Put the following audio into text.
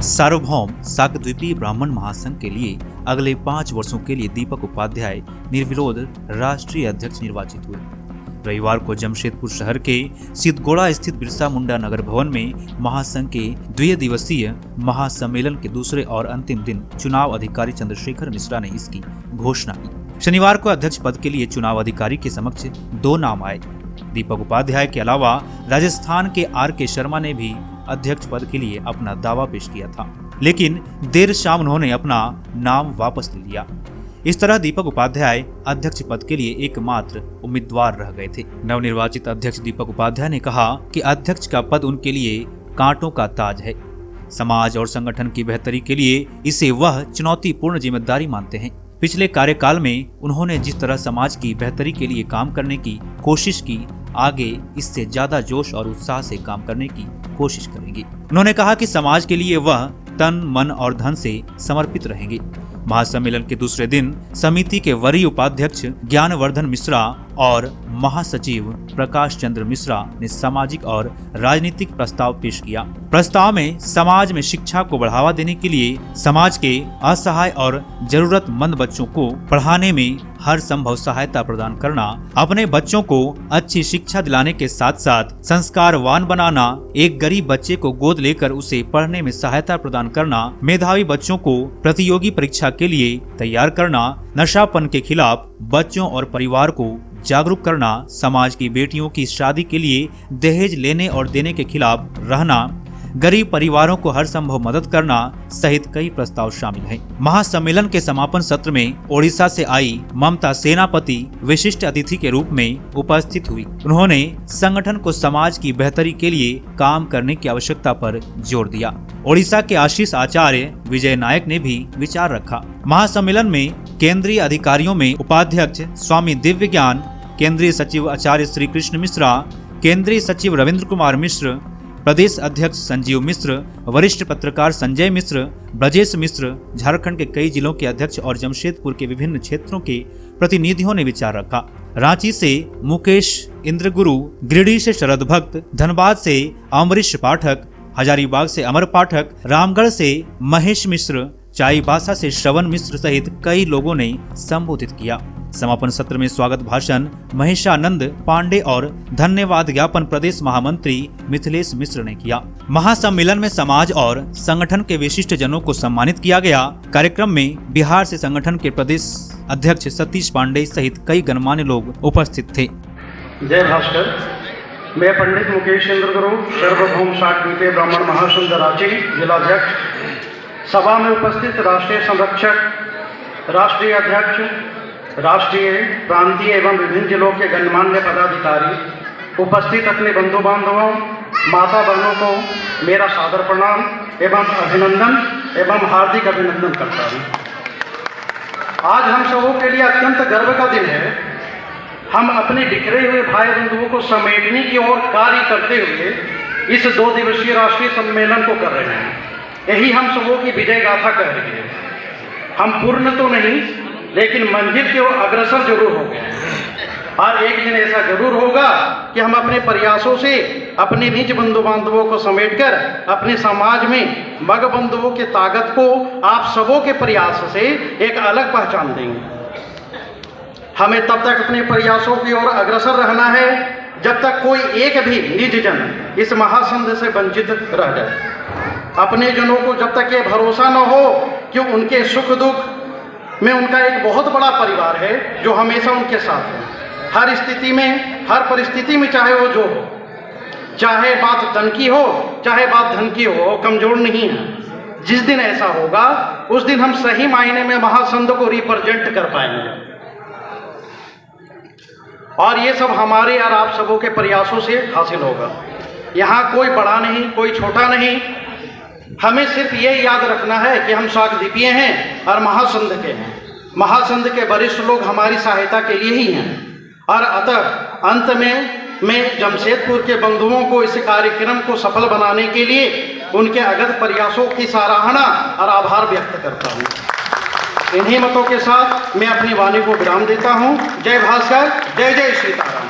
सार्वभौम शाकद्वीपीय ब्राह्मण महासंघ के लिए अगले 5 वर्षों के लिए दीपक उपाध्याय निर्विरोध राष्ट्रीय अध्यक्ष निर्वाचित हुए। रविवार को जमशेदपुर शहर के सिद्धगोड़ा स्थित बिरसा मुंडा नगर भवन में महासंघ के 2 दिवसीय महासम्मेलन के दूसरे और अंतिम दिन चुनाव अधिकारी चंद्रशेखर मिश्रा ने इसकी घोषणा की। शनिवार को अध्यक्ष पद के लिए चुनाव अधिकारी के समक्ष 2 नाम आए। दीपक उपाध्याय के अलावा राजस्थान के R.K. शर्मा ने भी अध्यक्ष पद के लिए अपना दावा पेश किया था, लेकिन देर शाम उन्होंने अपना नाम वापस ले लिया। इस तरह दीपक उपाध्याय अध्यक्ष पद के लिए एकमात्र उम्मीदवार रह गए थे। नवनिर्वाचित अध्यक्ष दीपक उपाध्याय ने कहा कि अध्यक्ष का पद उनके लिए कांटों का ताज है। समाज और संगठन की बेहतरी के लिए इसे वह चुनौतीपूर्ण जिम्मेदारी मानते हैं। पिछले कार्यकाल में उन्होंने जिस तरह समाज की बेहतरी के लिए काम करने की कोशिश की, आगे इससे ज्यादा जोश और उत्साह से काम करने की कोशिश करेंगे। उन्होंने कहा कि समाज के लिए वह तन, मन और धन से समर्पित रहेंगे। महासम्मेलन के दूसरे दिन समिति के वरीय उपाध्यक्ष ज्ञानवर्धन मिश्रा और महासचिव प्रकाश चंद्र मिश्रा ने सामाजिक और राजनीतिक प्रस्ताव पेश किया। प्रस्ताव में समाज में शिक्षा को बढ़ावा देने के लिए समाज के असहाय और जरूरतमंद बच्चों को पढ़ाने में हर संभव सहायता प्रदान करना, अपने बच्चों को अच्छी शिक्षा दिलाने के साथ साथ संस्कारवान बनाना, एक गरीब बच्चे को गोद लेकर उसे पढ़ने में सहायता प्रदान करना, मेधावी बच्चों को प्रतियोगी परीक्षा के लिए तैयार करना, नशापन के खिलाफ बच्चों और परिवार को जागरूक करना, समाज की बेटियों की शादी के लिए दहेज लेने और देने के खिलाफ रहना, गरीब परिवारों को हर संभव मदद करना सहित कई प्रस्ताव शामिल हैं। महासम्मेलन के समापन सत्र में ओडिशा से आई ममता सेनापति विशिष्ट अतिथि के रूप में उपस्थित हुई। उन्होंने संगठन को समाज की बेहतरी के लिए काम करने की आवश्यकता पर जोर दिया। ओडिशा के आशीष आचार्य विजय नायक ने भी विचार रखा। महासम्मेलन में केंद्रीय अधिकारियों में उपाध्यक्ष स्वामी दिव्य ज्ञान, केंद्रीय सचिव आचार्य श्री कृष्ण मिश्रा, केंद्रीय सचिव रविंद्र कुमार मिश्र, प्रदेश अध्यक्ष संजीव मिश्र, वरिष्ठ पत्रकार संजय मिश्र, ब्रजेश मिश्र, झारखंड के कई जिलों के अध्यक्ष और जमशेदपुर के विभिन्न क्षेत्रों के प्रतिनिधियों ने विचार रखा। रांची से मुकेश इंद्रगुरु, गिरिडीह से शरद भक्त, धनबाद से अमरीश पाठक, हजारीबाग से अमर पाठक, रामगढ़ से महेश मिश्र, चाईबासा से श्रवण मिश्र सहित कई लोगों ने संबोधित किया। समापन सत्र में स्वागत भाषण महेशानंद पांडे और धन्यवाद ज्ञापन प्रदेश महामंत्री मिथिलेश मिश्र ने किया। महासम्मेलन में समाज और संगठन के विशिष्ट जनों को सम्मानित किया गया। कार्यक्रम में बिहार से संगठन के प्रदेश अध्यक्ष सतीश पांडे सहित कई गणमान्य लोग उपस्थित थे। जय भास्कर। मैं पंडित मुकेश इंद्रगुरु, सार्वभौम शाकद्वीपीय ब्राह्मण महासंघ रांची जिलाध्यक्ष, सभा में उपस्थित राष्ट्रीय संरक्षक, राष्ट्रीय अध्यक्ष, राष्ट्रीय, प्रांतीय एवं विभिन्न जिलों के गणमान्य पदाधिकारी, उपस्थित अपने बंधु बांधवों, माता बहनों को मेरा सादर प्रणाम एवं अभिनंदन एवं हार्दिक अभिनंदन करता हूँ। आज हम सबों के लिए अत्यंत गर्व का दिन है। हम अपने बिखरे हुए भाई बंधुओं को समेटने की ओर कार्य करते हुए इस 2 दिवसीय राष्ट्रीय सम्मेलन को कर रहे हैं। यही हम सबों की विजय गाथा कह रही है। हम पूर्ण तो नहीं, लेकिन मंजिल की ओर अग्रसर जरूर हो गए हैं। और एक दिन ऐसा जरूर होगा कि हम अपने प्रयासों से अपने निज बंधु बांधवों को समेटकर अपने समाज में मग बंधुओं की ताकत को आप सबों के प्रयास से एक अलग पहचान देंगे। हमें तब तक अपने प्रयासों की ओर अग्रसर रहना है जब तक कोई एक भी निज जन इस महासंघ से वंचित रह जाए। अपने जनों को जब तक ये भरोसा न हो कि उनके सुख दुख में उनका एक बहुत बड़ा परिवार है जो हमेशा उनके साथ है, हर स्थिति में, हर परिस्थिति में, चाहे वो जो हो, चाहे बात धन की हो, चाहे बात धन की हो, कमजोर नहीं है। जिस दिन ऐसा होगा उस दिन हम सही मायने में महासंघ को रिप्रेजेंट कर पाएंगे। और ये सब हमारे और आप सबों के प्रयासों से हासिल होगा। यहाँ कोई बड़ा नहीं, कोई छोटा नहीं। हमें सिर्फ ये याद रखना है कि हम शाकद्वीपीय हैं और महासंघ के हैं। महासंघ के वरिष्ठ लोग हमारी सहायता के लिए ही हैं। और अतः अंत में मैं जमशेदपुर के बंधुओं को इस कार्यक्रम को सफल बनाने के लिए उनके अगत प्रयासों की सराहना और आभार व्यक्त करता हूँ। इन्हीं मतों के साथ मैं अपनी वाणी को विराम देता हूँ। जय भास्कर, जय जय सीताराम।